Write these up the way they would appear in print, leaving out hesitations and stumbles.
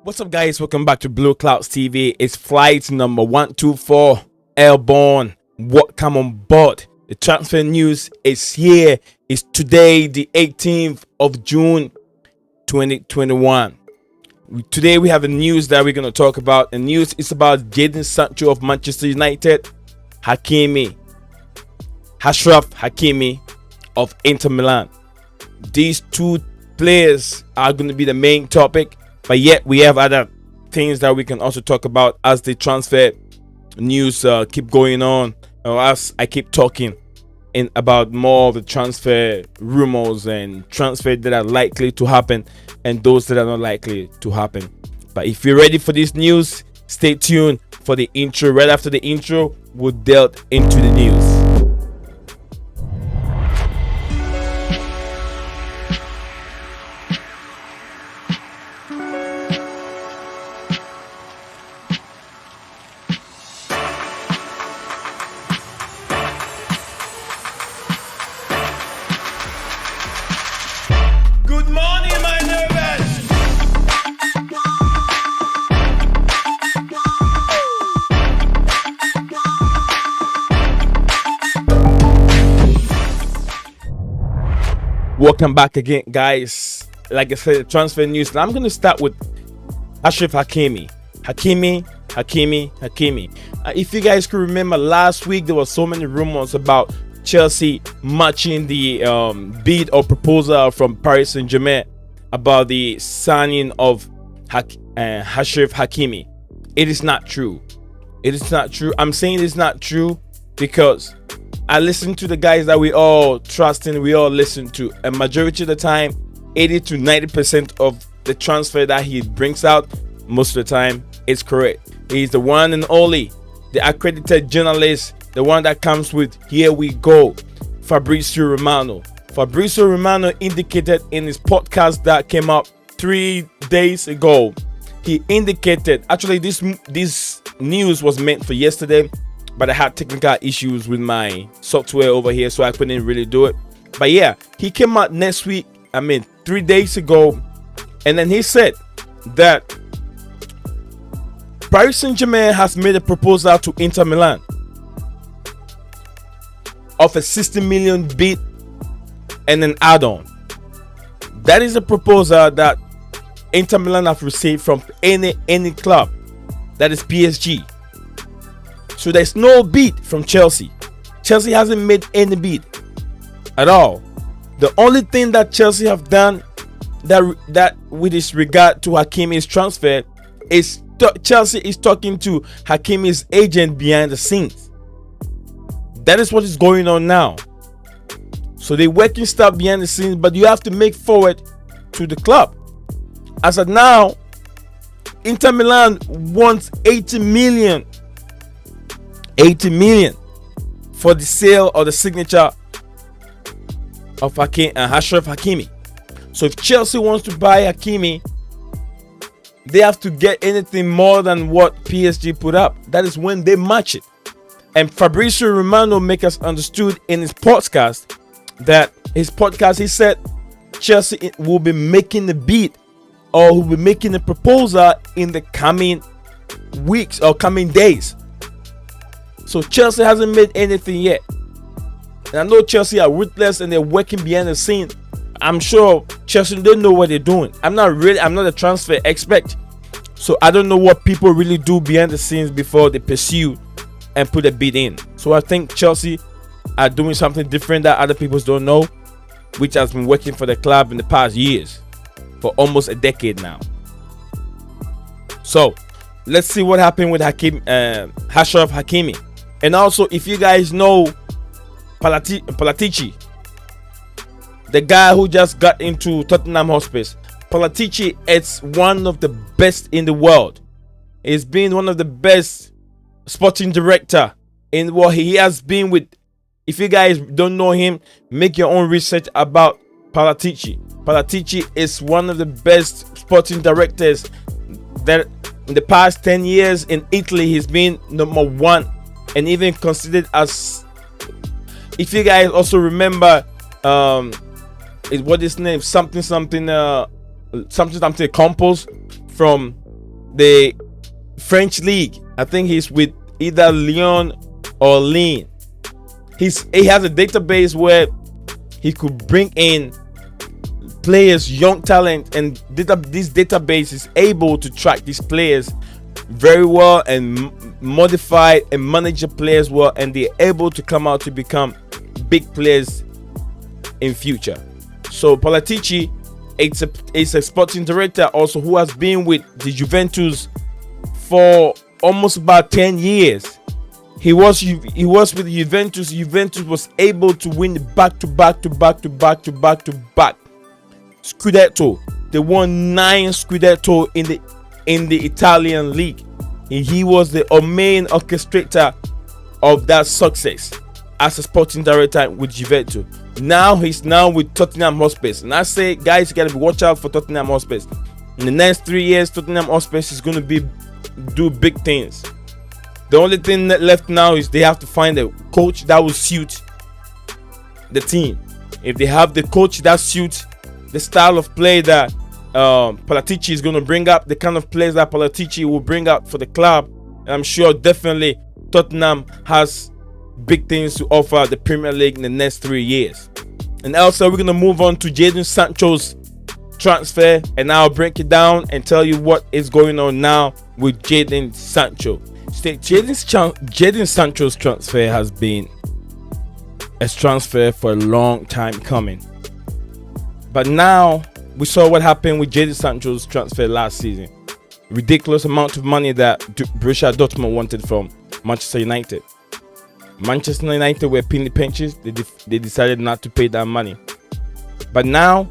What's up, guys? Welcome back to Blue Clouds TV. It's flight number 124 airborne. Welcome on board. The transfer news is here. It's today, the 18th of June, 2021. Today we have a news that we're going to talk about. The news is about Jadon Sancho of Manchester United, Achraf Hakimi of Inter Milan. These two players are going to be the main topic. But yet we have other things that we can also talk about as the transfer news keep going on, or as I keep talking about more of the transfer rumors and transfer that are likely to happen and those that are not likely to happen. But if you're ready for this news, stay tuned for the intro. Right after the intro, we'll delve into the news. Good morning, my nervous. Welcome back again, guys. Like I said, transfer news. Now I'm going to start with Achraf Hakimi. Hakimi. If you guys could remember, last week there were so many rumors about Chelsea matching the bid or proposal from Paris Saint-Germain about the signing of Achraf Hakimi. It is not true. I'm saying it's not true because I listen to the guys that we all trust and we all listen to. A majority of the time, 80 to 90% of the transfer that he brings out, most of the time, is correct. He's the one and only, the accredited journalist, the one that comes with "here we go," Fabio Romano. Fabio Romano indicated in his podcast that came out 3 days ago. He indicated, actually this news was meant for yesterday, but I had technical issues with my software over here, so I couldn't really do it. But yeah, he came out 3 days ago, and then he said that Paris Saint-Germain has made a proposal to Inter Milan of a 60 million bid and an add-on. That is a proposal that Inter Milan have received from any club, that is PSG. So there's no bid from Chelsea. Chelsea hasn't made any bid at all. The only thing that Chelsea have done that with this regard to Hakimi's transfer is Chelsea is talking to Hakimi's agent behind the scenes. That is what is going on now. So they're working stuff behind the scenes, but you have to make forward to the club. As of now, Inter Milan wants 80 million for the sale or the signature of Achraf Hakimi. So if Chelsea wants to buy Hakimi, they have to get anything more than what PSG put up. That is when they match it. And Fabio Romano make us understood in his podcast, he said Chelsea will be making the bid or will be making a proposal in the coming weeks or coming days. So Chelsea hasn't made anything yet. And I know Chelsea are ruthless and they're working behind the scene. I'm sure Chelsea don't know what they're doing. I'm not a transfer expert. So I don't know what people really do behind the scenes before they pursue and put a bid in. So I think Chelsea are doing something different that other people don't know, which has been working for the club in the past years, for almost a decade now. So let's see what happened with Achraf Hakimi. And also, if you guys know Paratici, the guy who just got into Tottenham Hotspur, Paratici is one of the best in the world. He's been one of the best sporting director in what he has been with. If you guys don't know him, make your own research about Paratici. Paratici is one of the best sporting directors that in the past 10 years in Italy, he's been number one and even considered as, if you guys also remember, what his name, something Campos from the French league. I think he's with either Lyon or Lille. He has a database where he could bring in players, young talent, and this database is able to track these players very well and modify and manage the players well, and they're able to come out to become big players in future. So Paratici is a sporting director also who has been with the Juventus for almost about 10 years. He was with Juventus. Juventus was able to win back to back Scudetto. They won 9 Scudetto in the Italian league. He was the main orchestrator of that success as a sporting director with Juventus. Now he's with Tottenham Hotspur. And I say, guys, you gotta watch out for Tottenham Hotspur. In the next 3 years, Tottenham Hotspur is gonna do big things. The only thing left now is they have to find a coach that will suit the team. If they have the coach that suits the style of play that Paratici is going to bring up, the kind of players that Paratici will bring up for the club, I'm sure definitely Tottenham has big things to offer the Premier League in the next 3 years. And also we're going to move on to Jadon Sancho's transfer, and I'll break it down and tell you what is going on now with Jadon Sancho. Jadon Sancho's transfer has been a transfer for a long time coming, but now we saw what happened with Jadon Sancho's transfer last season. Ridiculous amount of money that Borussia Dortmund wanted from Manchester United. Manchester United were pinning pensions. They decided not to pay that money. But now,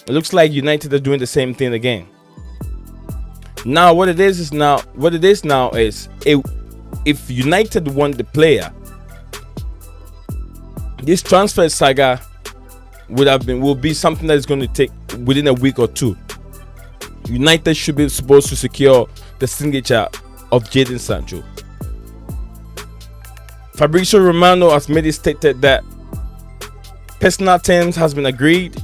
it looks like United are doing the same thing again. Now, what it is now is if United want the player, this transfer saga will be something that is going to take within a week or two. United should be supposed to secure the signature of Jadon Sancho. Fabrizio Romano has made it stated that personal terms has been agreed.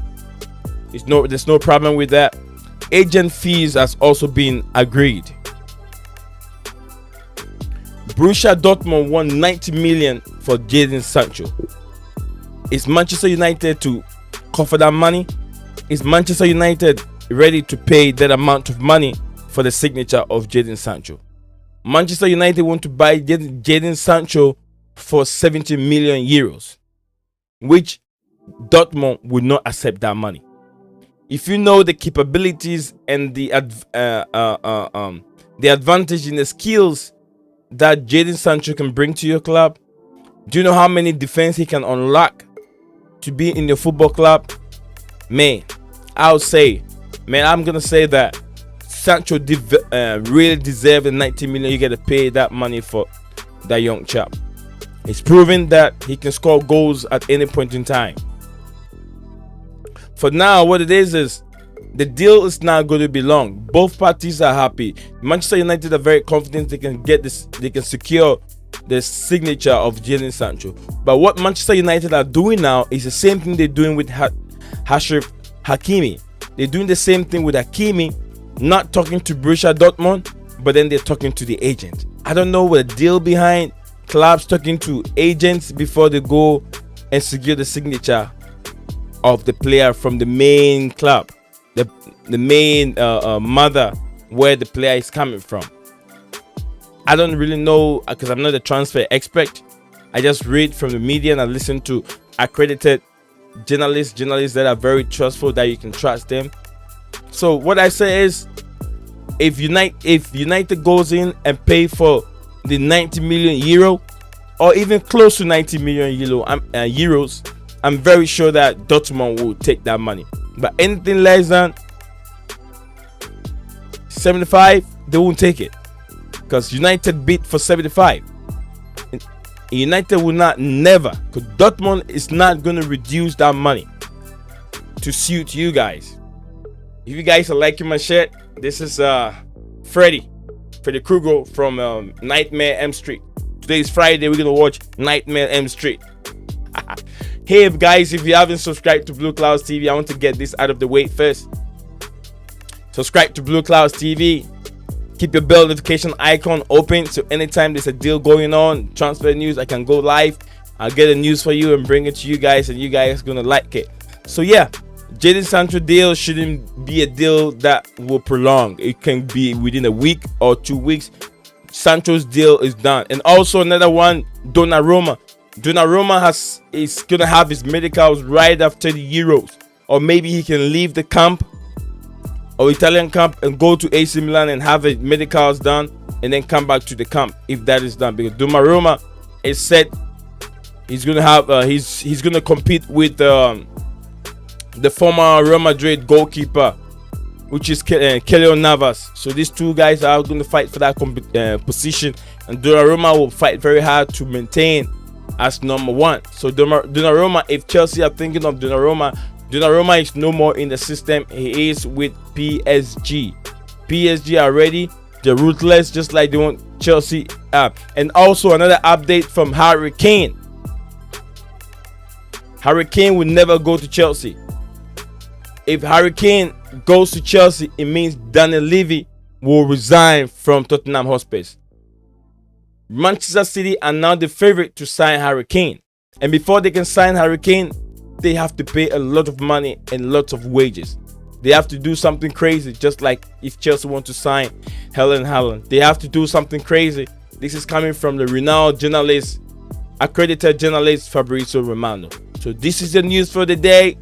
There's no problem with that. Agent fees has also been agreed. Borussia Dortmund won 90 million for Jadon Sancho. Is Manchester United to cover that money? Is Manchester United ready to pay that amount of money for the signature of Jadon Sancho? Manchester United want to buy Jadon Sancho for 70 million euros, which Dortmund would not accept that money. If you know the capabilities and the advantage in the skills that Jadon Sancho can bring to your club, do you know how many defense he can unlock to be in your football club? Man, I'm gonna say that Sancho really deserves the 90 million. You gotta pay that money for that young chap. He's proven that he can score goals at any point in time. For now, what it is the deal is not going to be long. Both parties are happy. Manchester United are very confident they can get this. They can secure the signature of Jadon Sancho. But what Manchester United are doing now is the same thing they're doing with Achraf Hakimi. They're doing the same thing with Hakimi, not talking to Borussia Dortmund, but then they're talking to the agent. I don't know what the deal behind clubs talking to agents before they go and secure the signature of the player from the main club, the main mother where the player is coming from. I don't really know because I'm not a transfer expert. I just read from the media and I listen to accredited journalists that are very trustful, that you can trust them. So what I say is, if United goes in and pay for the 90 million euro or even close to 90 million euros, I'm very sure that Dortmund will take that money. But anything less than 75, they won't take it, because United bid for 75. United will never, because Dortmund is not going to reduce that money to suit you guys. If you guys are liking my shirt, this is Freddy Krueger from Nightmare M Street. Today is Friday. We're going to watch Nightmare M Street. Hey guys, if you haven't subscribed to Blue Clouds TV, I want to get this out of the way first. Subscribe to Blue Clouds TV. Keep your bell notification icon open, so anytime there's a deal going on, transfer news, I can go live. I'll get the news for you and bring it to you guys, and you guys are gonna like it. So yeah, Jadon Sancho deal shouldn't be a deal that will prolong. It can be within a week or 2 weeks. Sancho's deal is done. And also another one, Donnarumma. Donnarumma is gonna have his medicals right after the Euros, or maybe he can leave the camp or Italian camp and go to AC Milan and have his medicals done, and then come back to the camp if that is done. Because Donnarumma is said he's gonna have he's gonna compete with the former Real Madrid goalkeeper, which is Keylor Navas. So these two guys are going to fight for that position, and Donnarumma will fight very hard to maintain as number one. So Donnarumma, if Chelsea are thinking of Donnarumma, Donnarumma is no more in the system. He is with PSG. PSG are ready. They're ruthless, just like they want Chelsea up. And also another update from Harry Kane. Harry Kane will never go to Chelsea. If Harry Kane goes to Chelsea, it means Daniel Levy will resign from Tottenham Hotspur. Manchester City are now the favorite to sign Harry Kane. And before they can sign Harry Kane, they have to pay a lot of money and lots of wages. They have to do something crazy, just like if Chelsea want to sign Erling Haaland. They have to do something crazy. This is coming from the renowned journalist, accredited journalist Fabrizio Romano. So this is the news for the day.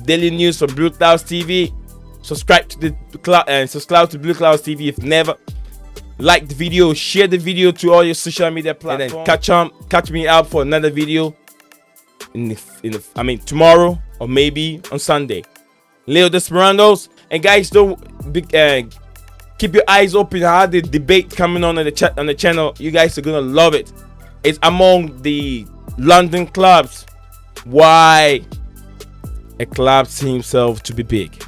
Daily news from Blue Clouds TV. Subscribe to the Blue Clouds TV if never. Like the video, share the video to all your social media platforms, and then catch me out for another video tomorrow or maybe on Sunday. Leo Desperados, and guys, don't keep your eyes open. I had the debate coming on the channel. You guys are gonna love it. It's among the London clubs. Why a club seems himself to be big?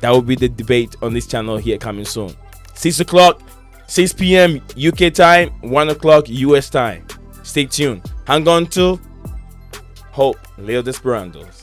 That will be the debate on this channel here coming soon. 6 o'clock, 6 p.m. UK time, 1 o'clock US time. Stay tuned. Hang on to Hope, Leo Desperados.